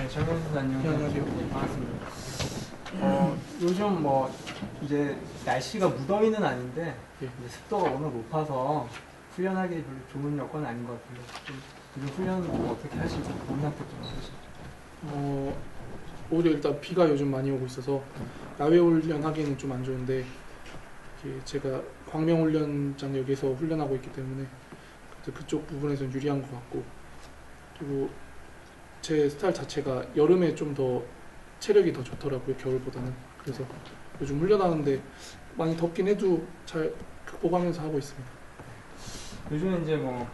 네, 정현 선수 안녕하세요. 안녕하세요. 네, 반갑습니다. 요즘 뭐 이제 날씨가 무더위는 아닌데 예. 이제 습도가 워낙 높아서 훈련하기 별로 좋은 여건은 아닌 것 같은데 좀 요즘 훈련은 좀 어떻게 하시죠? 몸 상태 좀 어떠시죠? 오히려 일단 비가 요즘 많이 오고 있어서 야외 훈련하기에는 좀 안 좋은데 이게 제가 광명훈련장 여기서 훈련하고 있기 때문에 그쪽 부분에서는 유리한 것 같고, 그리고 제 스타일 자체가 여름에 좀 더 체력이 더 좋더라고요, 겨울보다는. 그래서 요즘 훈련하는데 많이 덥긴 해도 잘 극복하면서 하고 있습니다. 요즘은 이제 뭐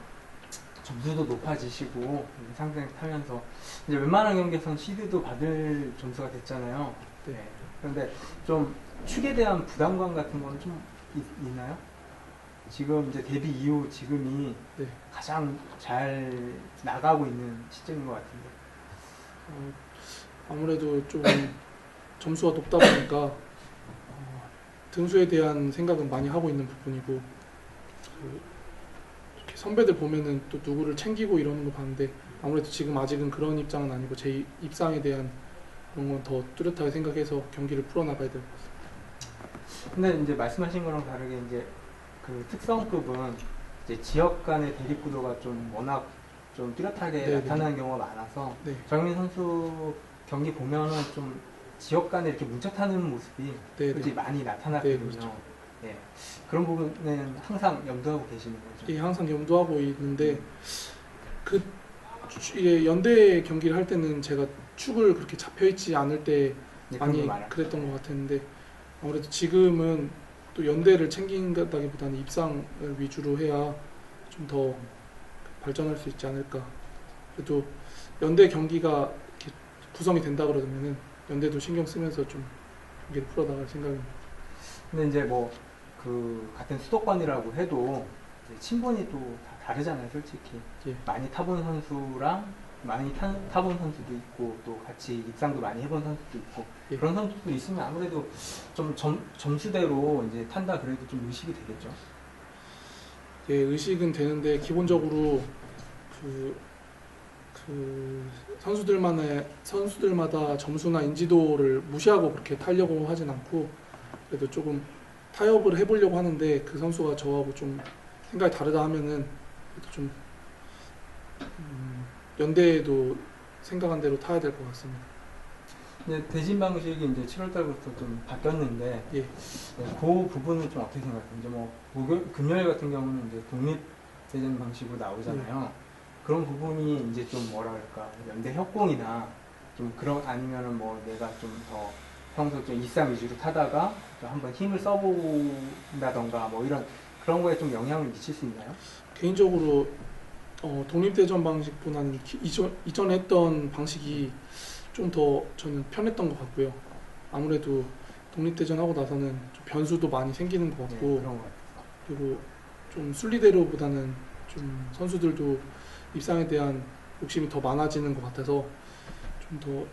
점수도 높아지시고 상승 타면서 이제 웬만한 경기에서는 시드도 받을 점수가 됐잖아요. 네. 그런데 좀 축에 대한 부담감 같은 건 좀 있나요? 지금 이제 데뷔 이후 지금이 네. 가장 잘 나가고 있는 시점인 것 같은데. 아무래도 좀 점수가 높다 보니까 등수에 대한 생각은 많이 하고 있는 부분이고, 이렇게 선배들 보면은 또 누구를 챙기고 이러는 거 봤는데 아무래도 지금 아직은 그런 입장은 아니고 제 입상에 대한 그런 건 더 뚜렷하게 생각해서 경기를 풀어나가야 될 것 같습니다. 근데 이제 말씀하신 거랑 다르게 이제 그 특성급은 이제 지역 간의 대립 구도가 좀 워낙 좀 뚜렷하게 네네. 나타나는 경우가 많아서 네. 정민 선수 경기 보면은 좀 지역 간에 이렇게 뭉쳐타는 모습이 네네. 솔직히 많이 나타나거든요. 네, 그렇죠. 예. 그런 부분은 항상 염두하고 계시는 거죠. 예, 항상 염두하고 있는데 이게 연대 경기를 할 때는 제가 축을 그렇게 잡혀있지 않을 때 예, 많이 그랬던 것 같았는데, 아무래도 지금은 또 연대를 챙긴다기보다는 입상을 위주로 해야 좀 더 발전할 수 있지 않을까. 그래도 연대 경기가 이렇게 구성이 된다 그러면은 연대도 신경 쓰면서 좀 경기를 풀어나갈 생각입니다. 근데 이제 뭐 그 같은 수도권이라고 해도 이제 친분이 또 다 다르잖아요, 솔직히. 예. 많이 타본 선수랑 많이 타본 선수도 있고 또 같이 입상도 많이 해본 선수도 있고 예. 그런 선수도 있으면 아무래도 좀 점수대로 이제 탄다 그래도 좀 의식이 되겠죠. 예, 의식은 되는데 기본적으로 선수들마다 점수나 인지도를 무시하고 그렇게 타려고 하진 않고, 그래도 조금 타협을 해보려고 하는데 그 선수가 저하고 좀 생각이 다르다 하면은 그래도 좀 연대에도 생각한 대로 타야 될 것 같습니다. 이제 대진 방식이 이제 7월 달부터 좀 바뀌었는데 예. 네, 그 부분은 좀 어떻게 생각해요? 이제 뭐 금요일 같은 경우는 이제 독립 대전 방식으로 나오잖아요. 그런 부분이 이제 좀 뭐랄까 연대 협공이나 좀 그런 아니면은 뭐 내가 좀 더 평소 좀 일상 위주로 타다가 좀 한번 힘을 써본다던가 뭐 이런 그런 거에 좀 영향을 미칠 수 있나요? 개인적으로 독립대전 방식보다는 이전에 했던 방식이 좀 더 저는 편했던 것 같고요. 아무래도 독립대전 하고 나서는 좀 변수도 많이 생기는 것 네, 같고, 그런 거 같아요. 그리고 좀 순리대로보다는 좀 선수들도 입상에 대한 욕심이 더 많아지는 것 같아서 좀 더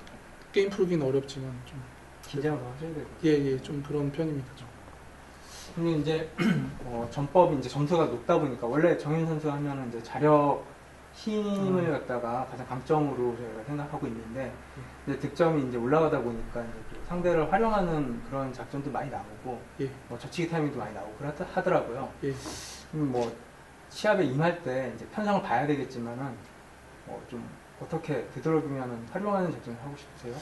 게임 풀기는 어렵지만 좀 긴장을 더 하셔야 되고. 예, 좀 그런 편입니다. 근데 이제 전법이 이제 점수가 높다 보니까 원래 정윤 선수 하면은 이제 자력 힘을 갖다가 가장 강점으로 저희가 생각하고 있는데 이제 득점이 이제 올라가다 보니까 이제 또 상대를 활용하는 그런 작전도 많이 나오고 예. 뭐 저치기 타이밍도 많이 나오고 하더라고요. 예. 뭐 시합에 임할 때 이제 편성을 봐야 되겠지만은 좀 어떻게 되도록이면은 활용하는 작전을 하고 싶으세요?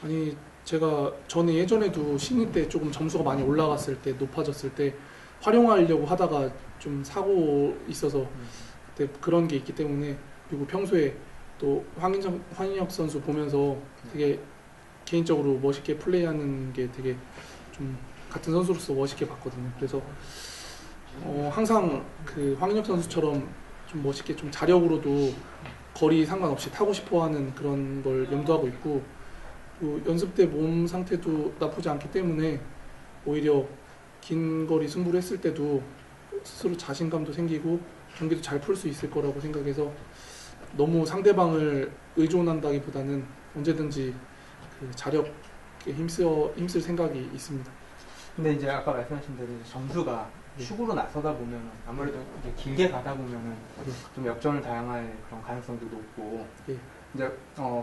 아니, 제가 전에 예전에도 신인 때 조금 점수가 많이 올라갔을 때, 높아졌을 때 활용하려고 하다가 좀 사고 있어서 그때 그런 게 있기 때문에, 그리고 평소에 또 황인혁 선수 보면서 되게 개인적으로 멋있게 플레이하는 게 되게 좀 같은 선수로서 멋있게 봤거든요. 그래서 항상 그 황인혁 선수처럼 좀 멋있게 좀 자력으로도 거리 상관없이 타고 싶어하는 그런 걸 염두하고 있고, 또 연습 때 몸 상태도 나쁘지 않기 때문에 오히려 긴 거리 승부를 했을 때도 스스로 자신감도 생기고 경기도 잘 풀 수 있을 거라고 생각해서 너무 상대방을 의존한다기보다는 언제든지 그 자력에 힘쓸 생각이 있습니다. 근데 이제 아까 말씀하신 대로 이제 점수가 예. 축으로 나서다 보면 아무래도 이제 길게 가다 보면은 예. 좀 역전을 당할 그런 가능성도 높고 예. 이제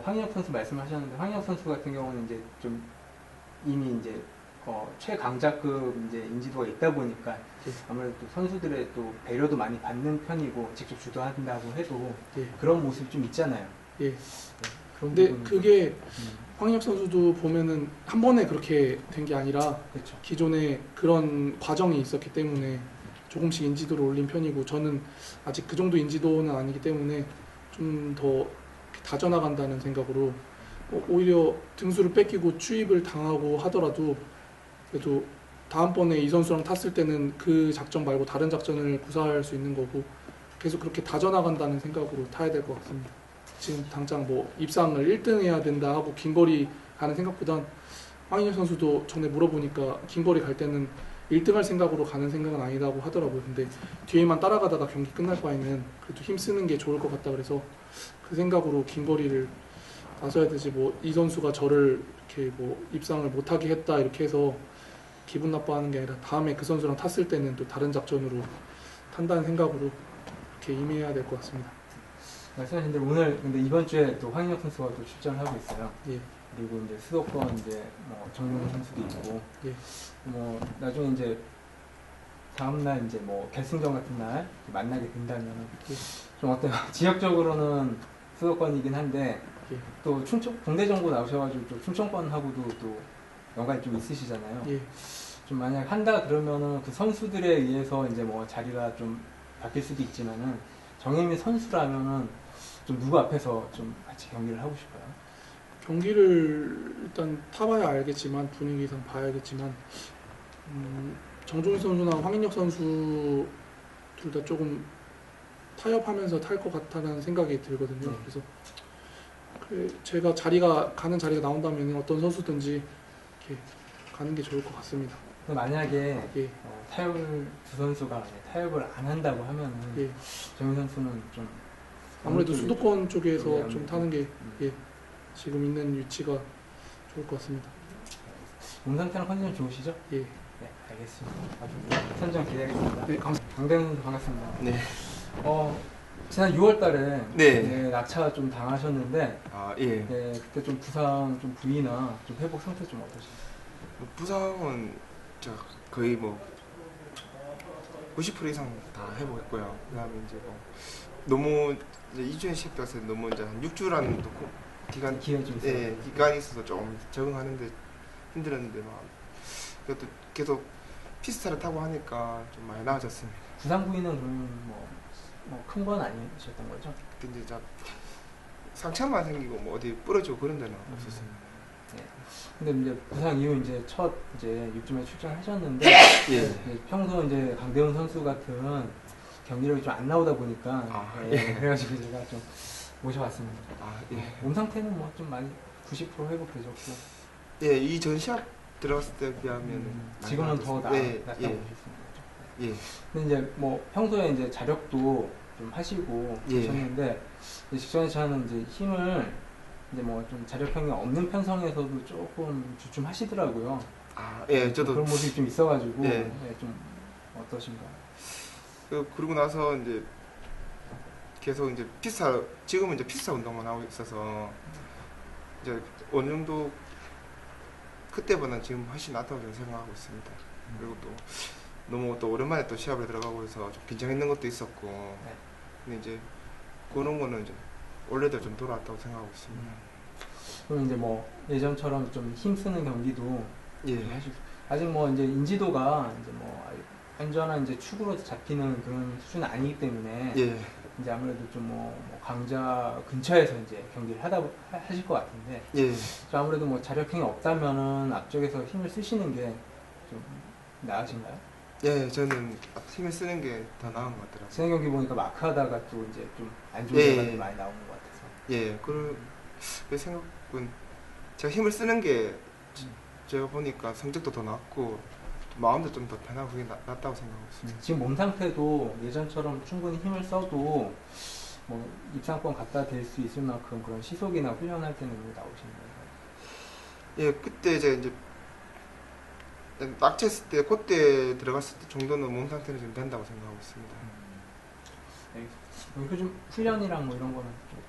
황인혁 선수 말씀하셨는데 황인혁 선수 같은 경우는 이제 좀 이미 이제 최강자급 이제 인지도가 있다 보니까 예. 아무래도 또 선수들의 또 배려도 많이 받는 편이고 직접 주도한다고 해도 예. 그런 모습이 좀 있잖아요. 예. 그런 근데 부분은 그게 좀, 황인혁 선수도 보면은 한 번에 그렇게 된 게 아니라 그렇죠. 기존에 그런 과정이 있었기 때문에 조금씩 인지도를 올린 편이고 저는 아직 그 정도 인지도는 아니기 때문에 좀 더 다져나간다는 생각으로 오히려 등수를 뺏기고 추입을 당하고 하더라도 그래도 다음번에 이 선수랑 탔을 때는 그 작전 말고 다른 작전을 구사할 수 있는 거고 계속 그렇게 다져나간다는 생각으로 타야 될 것 같습니다. 지금 당장 뭐 입상을 1등 해야 된다 하고 긴거리 가는 생각보단 황인혁 선수도 전에 물어보니까 긴거리 갈 때는 1등 할 생각으로 가는 생각은 아니다고 하더라고요. 근데 뒤에만 따라가다가 경기 끝날 바에는 그래도 힘쓰는 게 좋을 것 같다 그래서 그 생각으로 긴거리를 나서야 되지 뭐 이 선수가 저를 이렇게 뭐 입상을 못하게 했다 이렇게 해서 기분 나빠하는 게 아니라 다음에 그 선수랑 탔을 때는 또 다른 작전으로 탄다는 생각으로 이렇게 임해야 될 것 같습니다. 말씀하신 대로 오늘 근데 이번 주에 또 황인혁 선수가 또 출전을 하고 있어요. 예. 그리고 이제 수도권 이제 뭐 정용 선수도 있고 예. 뭐 나중에 이제 다음 날 이제 뭐 결승전 같은 날 만나게 된다면 예. 좀 어때요? 지역적으로는 수도권이긴 한데 예. 또 충청 동대 정부 나오셔가지고 또 충청권하고도 또 연관이 좀 있으시잖아요. 예. 좀 만약 한다 그러면은 그 선수들에 의해서 이제 뭐 자리가 좀 바뀔 수도 있지만은 정혜민 선수라면은 좀 누구 앞에서 좀 같이 경기를 하고 싶어요? 경기를 일단 타봐야 알겠지만 분위기상 봐야겠지만 정종희 선수나 황인혁 선수 둘 다 조금 타협하면서 탈 것 같다는 생각이 들거든요. 네. 그래서 제가 가는 자리가 나온다면 어떤 선수든지 이렇게 가는 게 좋을 것 같습니다. 근데 만약에 예. 타협을 두 선수가 만약에 타협을 안 한다고 하면은 예. 정혜민 선수는 좀 아무래도 어느 쪽이- 수도권 쪽에서 예, 좀 아무래도. 타는 게 예, 지금 있는 위치가 좋을 것 같습니다. 몸 상태랑 컨디션 좋으시죠? 예. 네, 알겠습니다. 아주 선정 기대하겠습니다. 네, 감사합니다. 강대현 선수 반갑습니다. 네. 지난 6월달에 네. 낙차 좀 당하셨는데 아, 예. 그때 좀 부상 좀 부위나 좀 회복 상태 좀 어떠신가요? 부상은 거의 뭐 90% 이상 다 회복했고요. 그다음에 이제 뭐 너무 이제 2주에 시작돼서 너무 이제 한 6주라는 기간 기회가 좀 있어요. 예, 기간이 있어서 좀 적응하는데 힘들었는데 막 그래도 계속 피스타를 타고 하니까 좀 많이 나아졌습니다. 부상 부위는 그러면 뭐 큰 건 아니셨던 거죠? 근데 이제 상처만 생기고 뭐 어디 부러지고 그런 데는 없었습니다. 근데 이제 부상 이후 이제 첫 이제 6주에 출전하셨는데 예. 이제 평소 이제 강대훈 선수 같은 경기력이 좀 안 나오다 보니까 아, 그래가지고 제가 좀 모셔봤습니다. 아, 예. 몸 상태는 뭐 좀 많이 90% 회복되셨고 예, 이 전 시합 들어갔을 때 비하면 지금은 더 낫다고 예, 보셨습니다. 예, 예. 근데 이제 뭐 평소에 이제 자력도 좀 하시고 예. 하셨는데 이제 직전에 저는 이제 힘을 이제 뭐 좀 자력형이 없는 편성에서도 조금 주춤하시더라고요. 아, 예, 저도 그런 모습이 좀 있어가지고 예. 좀 어떠신가요? 그러고 나서 이제 계속 이제 지금은 이제 피스타 운동만 하고 있어서 이제 어느 정도 그때보다는 지금 훨씬 낫다고 저는 생각하고 있습니다. 그리고 또 너무 또 오랜만에 또 시합을 들어가고 해서 좀 긴장했는 것도 있었고 네. 근데 이제 그런 거는 이제 원래대로 좀 돌아왔다고 생각하고 있습니다. 그럼 이제 뭐 예전처럼 좀 힘쓰는 경기도 예. 좀 하시고 아직 뭐 이제 인지도가 이제 뭐 완전한 이제 축으로 잡히는 그런 수준은 아니기 때문에 예. 이제 아무래도 좀 뭐 강자 근처에서 이제 경기를 하실 것 같은데 예. 좀 아무래도 뭐 자력형이 없다면은 앞쪽에서 힘을 쓰시는 게 좀 나으신가요? 예, 저는 힘을 쓰는 게 더 나은 것 같더라고요. 지난 경기 보니까 마크 하다가 또 이제 좀 안 좋은 예. 결과들이 많이 나오는 것 같아서 예, 그 생각은 제가 힘을 쓰는 게 제가 보니까 성적도 더 낫고 마음도 좀 더 편하고 그게 낫다고 생각하고 있습니다. 지금 몸 상태도 예전처럼 충분히 힘을 써도 뭐 입상권 갖다 댈 수 있을 만큼 그런 시속이나 훈련할 때는 왜 나오시는 거예요? 예, 그때 제가 이제 낙체했을 때 그때 들어갔을 때 정도는 몸 상태는 좀 된다고 생각하고 있습니다. 요즘 훈련이랑 뭐 이런 거는 좀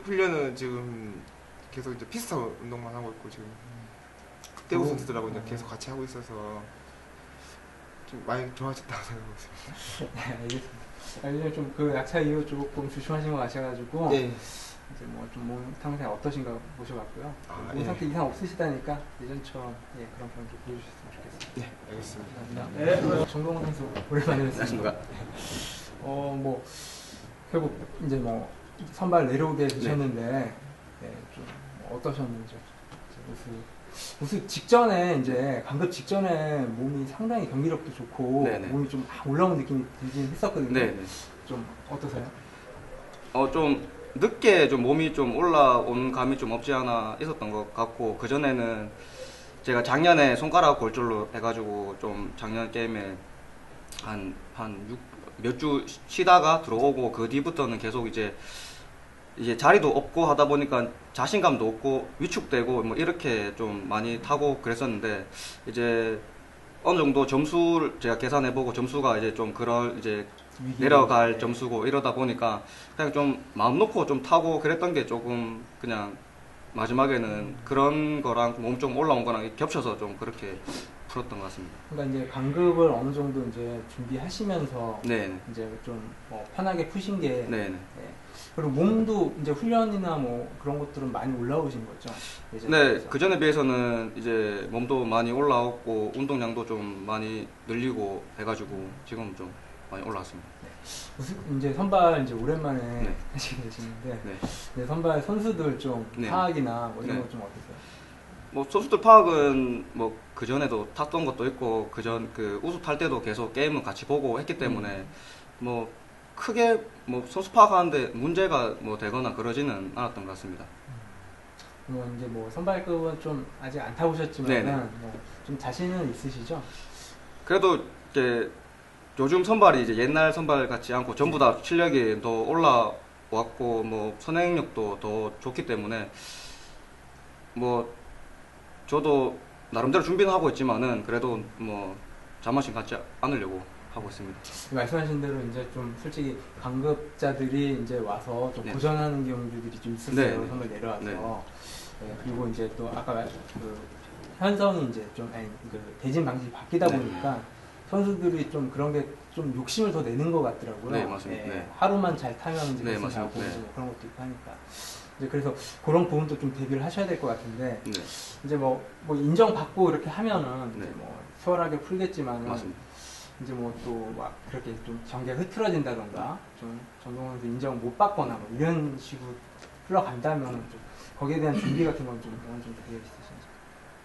훈련은 지금 계속 이제 피스타 운동만 하고 있고 지금 대구 선수들하고 이제 계속 같이 하고 있어서 좀 많이 좋아졌다고 생각하고 있습니다. 네, 알겠습니다. 요즘 좀 그 낙차 이후 조금 조심하신 것 같아가지고 네. 이제 뭐 좀 몸 상태 어떠신가 모셔봤고요. 아, 몸 예. 상태 이상 없으시다니까 예전처럼 그런 경기 보여주셨으면 좋겠습니다. 네, 알겠습니다. 감사합니다. 네, 정동원 선수 오랜만에 뵙습니다. 뭐 결국 이제 뭐 선발 내려오게 되셨는데 좀 어떠셨는지 우승 직전에 이제 강급 직전에 몸이 상당히 경기력도 좋고 네네. 몸이 좀 올라온 느낌이 들긴 했었거든요. 네. 좀 어떠세요? 좀 늦게 좀 몸이 좀 올라온 감이 좀 없지 않아 있었던 것 같고, 그전에는 제가 작년에 손가락 골절로 해가지고 좀 작년 게임에 몇 주 쉬다가 들어오고, 그 뒤부터는 계속 이제 자리도 없고 하다 보니까 자신감도 없고 위축되고 뭐 이렇게 좀 많이 타고 그랬었는데, 이제 어느 정도 점수를 제가 계산해보고 점수가 이제 좀 그럴 이제 내려갈 점수고 이러다 보니까 그냥 좀 마음 놓고 좀 타고 그랬던 게 조금 그냥 마지막에는 그런 거랑 몸 좀 올라온 거랑 겹쳐서 좀 그렇게 풀었던 것 같습니다. 그러니까 이제 강급을 어느 정도 이제 준비하시면서 네. 이제 좀 편하게 푸신 게 네. 그리고 몸도 이제 훈련이나 뭐 그런 것들은 많이 올라오신 거죠? 네, 그 전에 비해서는 이제 몸도 많이 올라왔고 운동량도 좀 많이 늘리고 해가지고 지금 좀 많이 올라왔습니다. 이제 선발 이제 오랜만에 네. 하시게 되시는데 네. 이제 선발 선수들 좀 네. 파악이나 뭐 이런 네. 거 좀 어떠세요? 뭐 선수들 파악은 뭐 그 전에도 탔던 것도 있고 그 우수 탈 때도 계속 게임은 같이 보고 했기 때문에 뭐 크게 뭐 선수 파악하는데 문제가 뭐 되거나 그러지는 않았던 것 같습니다. 뭐 이제 뭐 선발급은 좀 아직 안 타보셨지만 좀 자신은 있으시죠? 그래도 이제 요즘 선발이 이제 옛날 선발 같지 않고 전부 다 실력이 더 올라왔고 뭐 선행력도 더 좋기 때문에 뭐 저도 나름대로 준비는 하고 있지만은 그래도 뭐 자만심 갖지 않으려고 하고 있습니다. 말씀하신 대로 이제 좀 솔직히 강급자들이 이제 와서 좀 네. 고전하는 경우들이 좀 있었어요. 네. 선발 내려와서. 네. 그리고 이제 또 아까 그 현성이 이제 좀 그 대진 방식이 바뀌다 네. 보니까 선수들이 좀 그런 게 좀 욕심을 더 내는 것 같더라고요. 네, 맞습니다. 네. 하루만 잘 타면 이제 네, 무슨 맞습니다. 자고 네. 이제 뭐 그런 것도 있고 하니까. 이제 그래서 그런 부분도 좀 대비를 하셔야 될 것 같은데 네, 이제 뭐 인정받고 이렇게 하면은 네. 이제 뭐 수월하게 풀겠지만은 맞습니다. 이제 뭐 또 막 그렇게 좀 경기가 흐트러진다던가 좀 정동원 선수 인정 못 받거나 뭐 이런 식으로 흘러간다면 좀 거기에 대한 준비 같은 건 좀 어느 정도 되어 있으신지.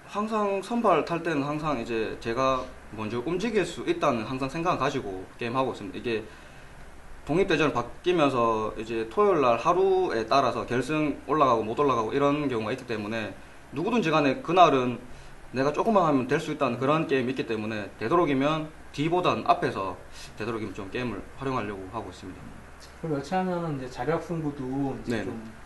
항상 선발 탈 때는 항상 이제 제가 먼저 움직일 수 있다는 항상 생각을 가지고 게임하고 있습니다. 이게 독립대전 바뀌면서 이제 토요일 날 하루에 따라서 결승 올라가고 못 올라가고 이런 경우가 있기 때문에 누구든지 간에 그날은 내가 조금만 하면 될 수 있다는 그런 게임이 있기 때문에 되도록이면 뒤보다는 앞에서 되도록이면 좀 게임을 활용하려고 하고 있습니다. 그리고 여차하면은 이제 자력 승부도 이제 네네. 좀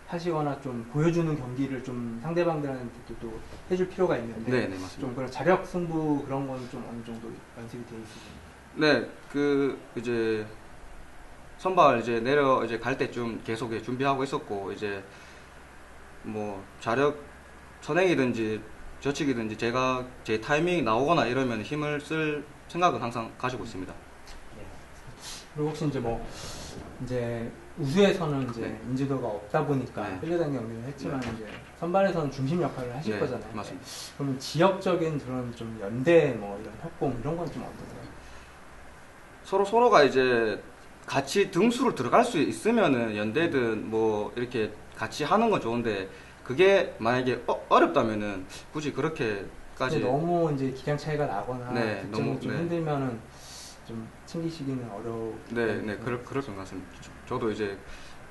하시거나 좀 보여주는 경기를 좀 상대방들한테 또 해줄 필요가 있는데 네, 맞습니다. 좀 그런 자력 승부 그런 건 좀 어느 정도 연습이 되어 있으신지. 네, 그 이제 선발 이제 이제 갈 때쯤 계속 준비하고 있었고 이제 뭐 자력 선행이든지 저치기든지 제가 제 타이밍이 나오거나 이러면 힘을 쓸 생각은 항상 가지고 있습니다. 그리고 혹시 이제 뭐 이제 우수에서는 이제 네. 인지도가 없다 보니까 네. 끌려다니는 경기를 했지만 이제 선발에서는 중심 역할을 하실 네, 거잖아요. 맞습니다. 그러면 지역적인 그런 좀 연대 뭐 이런 협공 이런 건 좀 어떠세요? 서로가 이제 같이 등수를 들어갈 수 있으면은 연대든 뭐 이렇게 같이 하는 건 좋은데 그게 만약에 어렵다면은 굳이 그렇게까지 근데 너무 이제 기량 차이가 나거나 네, 득점이 너무, 좀 네. 힘들면은 좀 챙기시기는 어려워. 그럴 것 같습니다. 저도 이제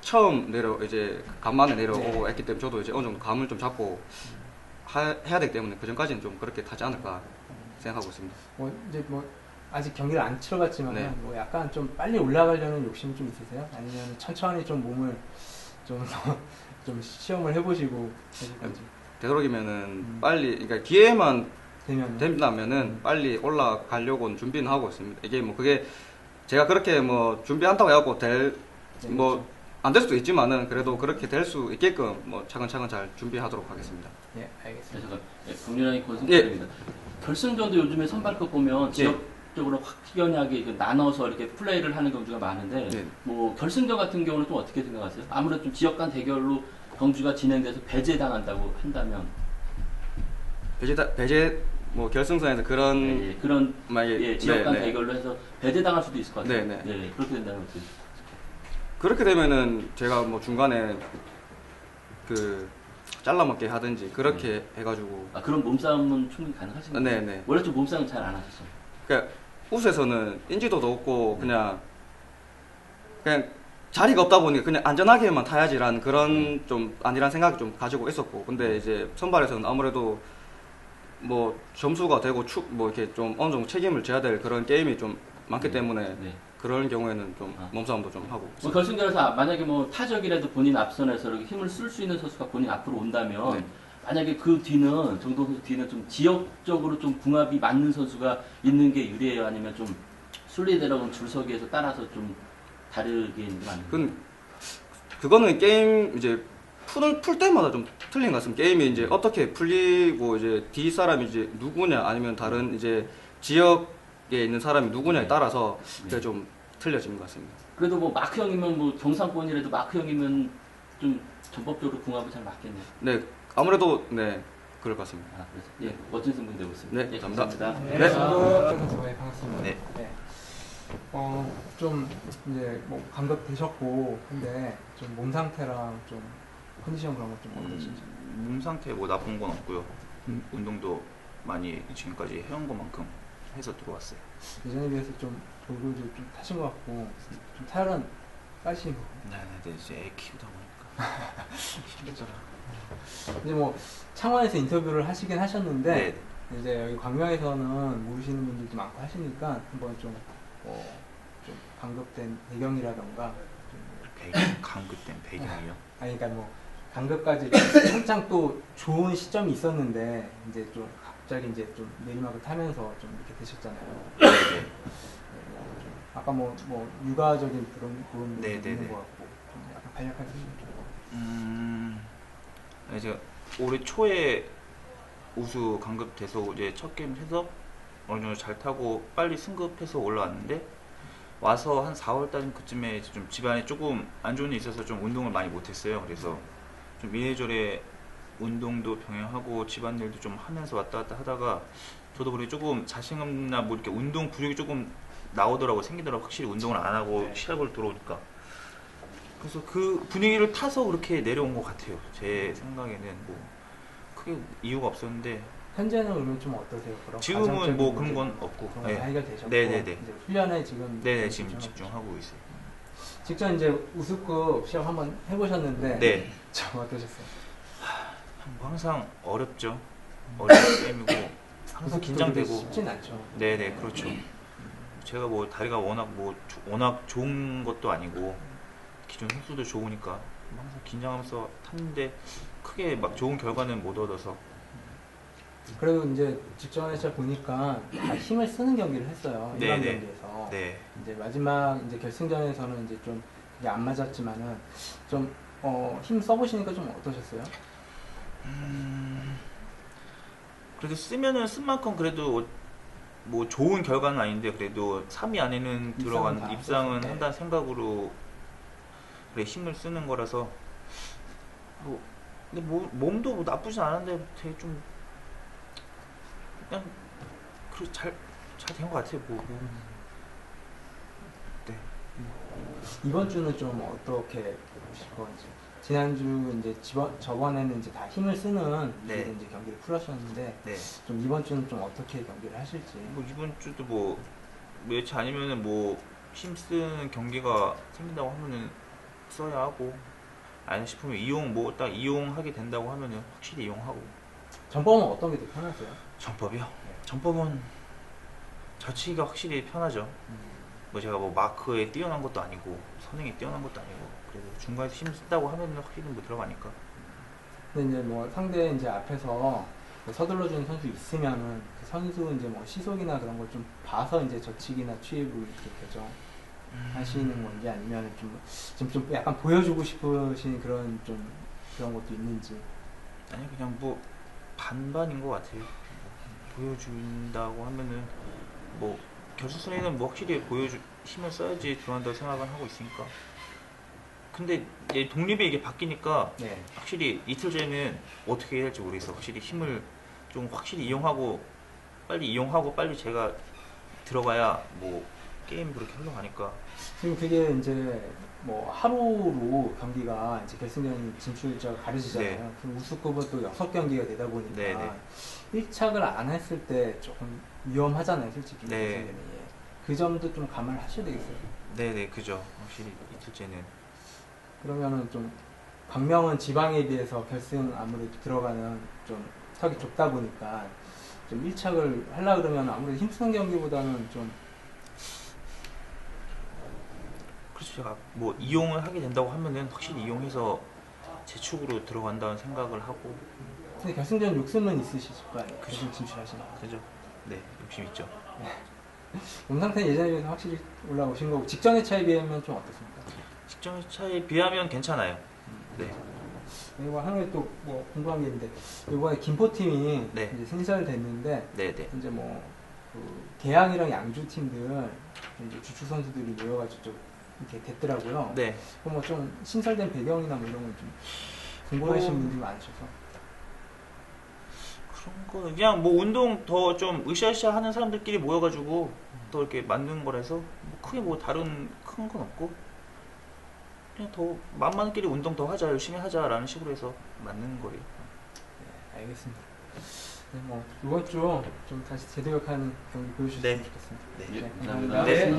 처음 이제 간만에 내려오고 네. 했기 때문에 저도 이제 어느 정도 감을 좀 잡고 해야 되기 때문에 그 전까지는 좀 그렇게 타지 않을까 생각하고 있습니다. 뭐 이제 뭐 아직 경기를 안 치러봤지만 네. 뭐 약간 좀 빨리 올라가려는 욕심이 좀 있으세요? 아니면 천천히 좀 몸을 좀 시험을 해보시고 하실 건지. 되도록이면은 빨리, 그러니까 기회만 되면 빨리 올라가려고 준비는 하고 있습니다. 이게 뭐 그게 제가 그렇게 뭐 준비한다고 해갖고 뭐 안 될 수도 있지만은 그래도 그렇게 될 수 있게끔 뭐 차근차근 잘 준비하도록 하겠습니다. 예, 알겠습니다. 잠깐, 국민의힘 권승철입니다. 결승전도 요즘에 선발급 보면 지역적으로 확연하게 이렇게 나눠서 이렇게 플레이를 하는 경우가 많은데 네. 뭐 결승전 같은 경우는 좀 어떻게 생각하세요? 아무래도 좀 지역 간 대결로 경주가 진행돼서 배제당한다고 한다면 배제 뭐 결승선에서 그런 예, 그런 만약에 지역 간 네, 네. 대결로 해서 배제당할 수도 있을 것 같아요. 네, 네. 그렇게 된다면 어떻게? 그렇게 되면은 제가 뭐 중간에 그 잘라먹게 하든지 그렇게 해가지고 그런 몸싸움은 충분히 가능하신가요? 네네. 원래 좀 몸싸움 잘 안 하셨어요. 그러니까 우수에서는 인지도도 없고 그냥 자리가 없다 보니까 그냥 안전하게만 타야지라는 그런 좀 아니란 생각이 좀 가지고 있었고, 근데 이제 선발에서는 아무래도 뭐 점수가 되고 뭐 이렇게 좀 어느 정도 책임을 져야 될 그런 게임이 좀 많기 때문에 그런 경우에는 좀 몸싸움도 좀 하고. 뭐 결승전에서 만약에 뭐 타적이라도 본인 앞선에서 이렇게 힘을 쓸 수 있는 선수가 본인 앞으로 온다면 만약에 그 뒤는 정동 선수 뒤는 좀 지역적으로 좀 궁합이 맞는 선수가 있는 게 유리해요? 아니면 좀 순리대로 줄서기에서 따라서 좀 다르게 있는 게 맞나요? 그거는 게임 이제 풀 때마다 좀 틀린 것 같습니다. 게임이 이제 어떻게 풀리고 이제 뒤 사람이 이제 누구냐 아니면 다른 이제 지역에 있는 사람이 누구냐에 따라서 그게 좀 틀려지는 것 같습니다. 그래도 뭐 마크형이면 뭐 경상권이라도 마크형이면 좀 전법적으로 궁합이 잘 맞겠네요. 네, 아무래도 네 그럴 것 같습니다. 그래서 멋진 승부 되고 있습니다. 네, 감사합니다. 네, 반갑습니다. 네. 좀 이제 뭐 감독되셨고 근데 좀 몸 상태랑 좀 컨디션 그런 것 좀 어떠신지? 몸 상태 뭐 나쁜 건 없고요. 운동도 많이 지금까지 해온 것만큼 해서 들어왔어요. 예전에 비해서 좀 돌고도 좀 타신 것 같고 좀 타율은 빠지신 것 같고. 네네, 이제 애 키우다 보니까 힘들더라. 이제 뭐 창원에서 인터뷰를 하시긴 하셨는데 네. 이제 여기 광명에서는 모르시는 분들도 많고 하시니까 한번 좀 감급된 배경이라던가 감급된 배경이요. 아니 그러니까 뭐 감급까지 한창 또 좋은 시점이 있었는데 이제 좀 갑자기 이제 좀 내리막을 타면서 좀 이렇게 되셨잖아요. 네네. 아까 뭐 육아적인 그런 부분도 네, 있는 네, 것 같고 좀 약간 간략하게 이제 올해 초에 우수 강급돼서 이제 첫 게임 해서 어느 정도 잘 타고 빨리 승급해서 올라왔는데 와서 한 4월 달 그쯤에 좀 집안에 조금 안 좋은 일이 있어서 좀 운동을 많이 못했어요. 그래서 좀 이래저래 운동도 병행하고 집안일도 좀 하면서 왔다 갔다 하다가 저도 그렇게 조금 자신감이나 뭐 이렇게 운동 부족이 조금 나오더라고, 생기더라고. 확실히 운동을 안 하고 시합을 들어오니까. 그래서 그 분위기를 타서 그렇게 내려온 것 같아요. 제 생각에는 뭐 크게 이유가 없었는데 현재는 그러면 좀 어떠세요? 그럼 지금은 뭐 그런 건 없고. 그런 건 다 해결되셨고 네네네. 이제 훈련에 지금 네네, 지금 집중하고 있어요. 직전 이제 우수급 시합 한번 해보셨는데 네. 좀 어떠셨어요? 뭐 항상 어렵죠. 어려운 게임이고 항상 긴장되고. 쉽진 않죠. 네네, 그렇죠. 제가 뭐 다리가 워낙 좋은 것도 아니고 기존 선수도 좋으니까 항상 긴장하면서 탔는데 크게 막 좋은 결과는 못 얻어서. 그래도 이제 직전에 제가 보니까 다 힘을 쓰는 경기를 했어요. 일반 네네. 경기에서. 네. 이제 마지막 이제 결승전에서는 이제 좀 이게 안 맞았지만은 좀 힘 써보시니까 좀 어떠셨어요? 그래도 쓰면은 쓴 만큼 그래도 뭐 좋은 결과는 아닌데 그래도 3위 안에는 들어간 입상은 네. 한다는 생각으로 그래 힘을 쓰는 거라서 뭐 근데 뭐 몸도 뭐 나쁘진 않은데 되게 좀 그냥 잘 된 것 같아요. 뭐. 네. 이번 주는 좀 어떻게 보실 건지. 지난주 이제 저번에는 이제 다 힘을 쓰는 네. 이제 경기를 풀었었는데 네. 좀 이번 주는 좀 어떻게 경기를 하실지. 뭐 이번 주도 뭐 매치 아니면은 뭐 힘 쓰는 경기가 생긴다고 하면은 써야 하고 아니 싶으면 딱 이용하게 된다고 하면은 확실히 이용하고. 전법은 어떤 게 더 편하세요? 전법이요? 전법은 자치기가 확실히 편하죠. 뭐 제가 뭐 마크에 뛰어난 것도 아니고 선행에 뛰어난 것도 아니고 그래도 중간에서 힘 쓴다고 하면은 확실히 뭐 들어가니까. 근데 이제 뭐 상대 이제 앞에서 뭐 서둘러주는 선수 있으면은 그 선수 이제 뭐 시속이나 그런 걸 좀 봐서 이제 저치기나 투입을 이렇게 결정하시는 건지 아니면 좀 약간 보여주고 싶으신 그런 좀 그런 것도 있는지. 아니 그냥 뭐 반반인 것 같아요. 보여준다고 하면은 뭐 결승선에는 뭐 확실히 힘을 써야지 들어간다고 생각을 하고 있으니까. 근데 이제 독립이 이게 바뀌니까 네. 확실히 이틀 전에는 어떻게 해야 할지 모르겠어. 확실히 힘을 좀 확실히 이용하고 빨리 제가 들어가야 뭐 게임이 그렇게 흘러가니까. 지금 그게 이제 뭐 하루로 경기가 이제 결승전 진출자가 가려지잖아요. 네. 그럼 우승급은 또 6경기가 되다 보니까 네, 네. 1착을 안 했을 때 조금 위험하잖아요, 솔직히. 네. 결승전이. 예. 그 점도 좀 감안하셔야 되겠어요. 네네 그죠. 확실히 이틀째는. 그러면은 좀 광명은 지방에 비해서 결승 아무래도 들어가는 좀 턱이 좁다 보니까 좀 1착을 하려 그러면 아무래도 힘쓰는 경기보다는 좀 그래서 제가 뭐 이용을 하게 된다고 하면은 확실히 이용해서 제축으로 들어간다는 생각을 하고. 근데 결승전 욕심은 있으실 거 아니에요? 그죠. 결승 진출하시는 거. 그죠. 네 욕심 있죠. 몸 상태는 예전에 비해서 확실히 올라오신 거고 직전의 차에 비하면 좀 어떻습니까? 직전 차에 비하면 괜찮아요. 네. 그리고 하나에 또 뭐 궁금한 게 있는데 이번에 김포팀이 네. 이제 신설됐는데 네네. 이제 뭐 그 계양이랑 양주 팀들 이제 주축 선수들이 모여가지고 좀 이렇게 됐더라고요. 네. 그럼 뭐 좀 신설된 배경이나 뭐 이런 건 좀 궁금하신 뭐, 분들이 많으셔서 그런 거 그냥 뭐 운동 더 좀 으쌰으쌰 하는 사람들끼리 모여가지고 또 이렇게 만든 거라서 뭐 크게 뭐 다른 큰 건 없고 그냥 더 만만끼리 운동 더 하자 열심히 하자라는 식으로 해서 만든 거예요. 네, 알겠습니다. 네, 뭐 이번 주 좀 다시 제대로 하는 경기 보여주셨으면 네. 좋겠습니다. 네. 감사합니다. 네.